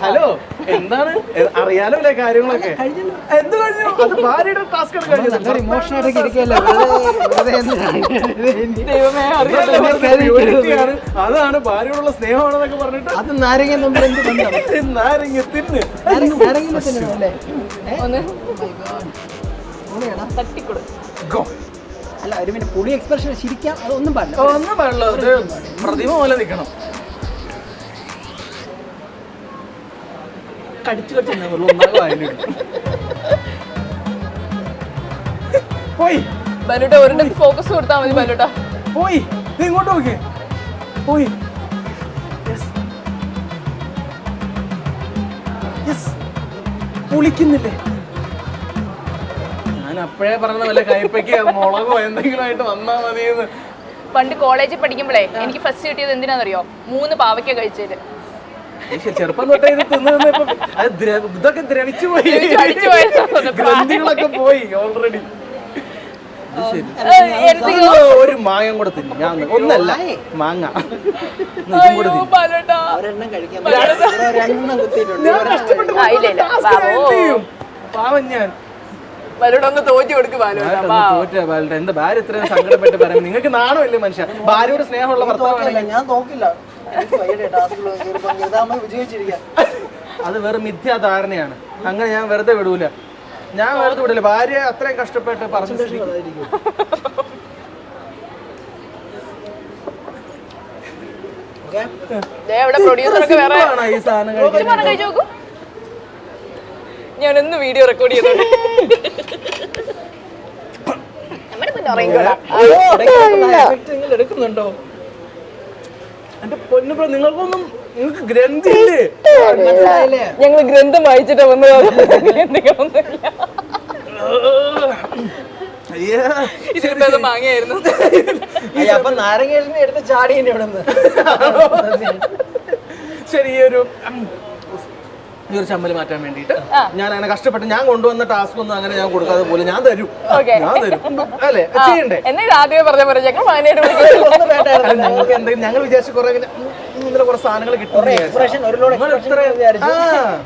ഹലോ, എന്താണ് അറിയാലോ അല്ലേ കാര്യങ്ങളൊക്കെ? എന്ത് കഴിഞ്ഞു? അത് ഭാര്യയുടെ ടാസ്ക് അതാണ് ഭാര്യയോടുള്ള സ്നേഹമാണെന്നൊക്കെ പറഞ്ഞിട്ട് അത് നാരങ്ങ നമ്മൾ എന്ത് ബന്ധം? നാരങ്ങ തിന്ന് അല്ല ഒരു മിനിറ്റ്, പുളി എക്സ്പ്രഷൻ ശരിക്കാം അതൊന്നും പാടില്ല. ഒന്നും പാടില്ല, അത് പ്രതിമ പോലെ നിൽക്കണം. കടിച്ചു പോയി ബലൂട്ട ഒരു ഫോക്കസ് കൊടുത്താൽ മതി. ബലൂട്ട പോയി, ഇങ്ങോട്ട് നോക്കേ, പോയി. പുളിക്കുന്നില്ലേ? ഞാൻ അപ്പോഴേ പറഞ്ഞ വല്ല കയ്പയ്ക്ക് മുളകോ എന്തെങ്കിലും ആയിട്ട് വന്നാ മതിയെന്ന്. പണ്ട് കോളേജിൽ പഠിക്കുമ്പോഴേ എനിക്ക് ഫസ്റ്റ് കിട്ടിയത് എന്തിനാണെന്നറിയോ? 3 പാവയ്ക്ക കഴിച്ചത്. ചെറുപ്പം തൊട്ടേ ഇത് തിന്ന് ഇതൊക്കെ ദ്രവിച്ചു പോയി, ഗ്രന്ഥികളൊക്കെ പോയി ഓൾറെഡി. ഒരു മാങ്ങ കൂടെ തിന്നു ഞാൻ, ഒന്നല്ല മാങ്ങ പാവം ഞാൻ. എന്താ ഭാര്യ ഇത്രയും സങ്കടപ്പെട്ട് പറയാം? നിങ്ങൾക്ക് നാണമില്ലേ മനുഷ്യ? ഭാര്യയോട് സ്നേഹമുള്ള ഭർത്താവാണെങ്കിൽ ഞാൻ നോക്കില്ല. അത് വെറും മിഥ്യാധാരണയാണ്. അങ്ങനെ ഞാൻ വെറുതെ വിടൂല, ഞാൻ വെറുതെ വിടില്ല. ഭാര്യ അത്രയും കഷ്ടപ്പെട്ട് പറഞ്ഞു. ഈ സാധനം ഞാനൊന്ന് വീഡിയോ റെക്കോർഡ് ചെയ്തോണ്ട് എടുക്കുന്നുണ്ടോ? എന്റെ പൊന്നു, നിങ്ങൾക്കൊന്നും നിങ്ങൾക്ക് ഗ്രന്ഥില്ലേ? ഞങ്ങൾ ഗ്രന്ഥം വായിച്ചിട്ടാ വന്നത്. മാങ്ങയായിരുന്നു. അപ്പൊ നാരങ്ങ എടുത്ത് ചാടി ഇവിടെ നിന്ന്. ശരി, ഈ ഒരു ചമ്മല് മാറ്റാൻ വേണ്ടിട്ട് ഞാൻ അങ്ങനെ കഷ്ടപ്പെട്ട് ഞാൻ കൊണ്ടുവന്ന ടാസ്ക് ഒന്നും അങ്ങനെ ഞാൻ കൊടുക്കാതെ പോലെ ഞാൻ തരും അല്ലേ? ചെയ്യണ്ടേ? ആദ്യമേ പറഞ്ഞ പോലെ ഞങ്ങൾക്ക് എന്തെങ്കിലും ഞങ്ങൾ വിചാരിച്ച കുറെ ഇന്നലെ കുറെ സാധനങ്ങൾ കിട്ടും.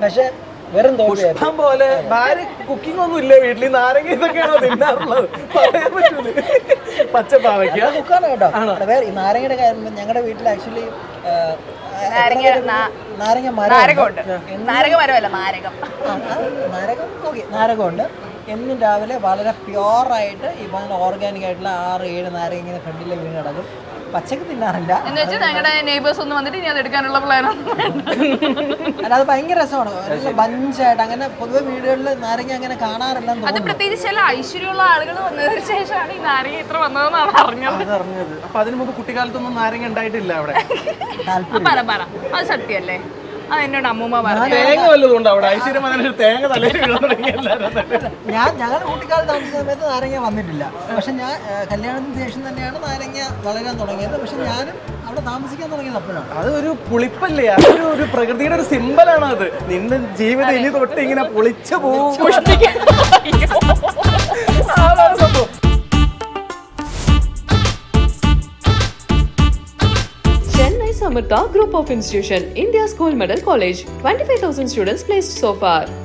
പക്ഷെ വെറും ഇഷ്ടം പോലെ ഭാര്യ കുക്കിംഗ് ഒന്നും ഇല്ല വീട്ടിൽ. നാരങ്ങ ഇതൊക്കെയാണോ തിന്നാറുള്ളത്? പറയാൻ പറ്റൂല. പച്ചപ്പാവയ്ക്ക കുക്കാണ് കേട്ടോ. വേറെ നാരങ്ങയുടെ കാര്യം ഞങ്ങളുടെ വീട്ടിൽ ആക്ച്വലി നാരകമുണ്ട്. എന്നും രാവിലെ വളരെ പ്യോറായിട്ട് ഈ പറഞ്ഞ ഓർഗാനിക് ആയിട്ടുള്ള 6-7 നാരങ്ങ ഇങ്ങനെ ഫ്രണ്ടിലെ വീണ് കിടക്കും. പച്ചക്ക് തിന്നാറില്ല. അല്ല, അത് ഭയങ്കര രസമാണ്. ബഞ്ചായിട്ട് അങ്ങനെ പൊതുവെ വീടുകളിൽ നാരങ്ങ അങ്ങനെ കാണാറില്ലെന്ന് തോന്നുന്നു. പ്രത്യേകിച്ച് ചില ഐശ്വര്യമുള്ള ആളുകൾ വന്നതിന് ശേഷമാണ് ഈ നാരങ്ങ ഇത്ര വന്നതെന്നാണ് അറിഞ്ഞത്. അപ്പൊ അതിനു മുമ്പ് കുട്ടിക്കാലത്തൊന്നും നാരങ്ങ ഉണ്ടായിട്ടില്ല അവിടെ. അത് സത്യല്ലേ? അത് എന്നോട് അമ്മൂമ്മ പറഞ്ഞു. തേങ്ങ വല്ലതും അവിടെ ഐശ്വര്യം തേങ്ങ തലയിൽ ഞങ്ങൾ കുട്ടിക്കാലത്ത് താമസിച്ച സമയത്ത് നാരങ്ങ വന്നിട്ടില്ല. പക്ഷെ ഞാൻ കല്യാണത്തിന് ശേഷം തന്നെയാണ് നാരങ്ങ വളരാൻ തുടങ്ങിയത്. പക്ഷെ ഞാനും അവിടെ താമസിക്കാൻ തുടങ്ങിയത് അപ്പോഴാണ്. അത് ഒരു പുളിപ്പല്ലേ? അതൊരു ഒരു പ്രകൃതിയുടെ ഒരു സിമ്പലാണ്. അത് നിന്റെ ജീവിതം ഇനി തൊട്ട് ഇങ്ങനെ പുളിച്ചു പോകും. Samartha Group of Institution, India's Gold Medal College, 25,000 students placed so far.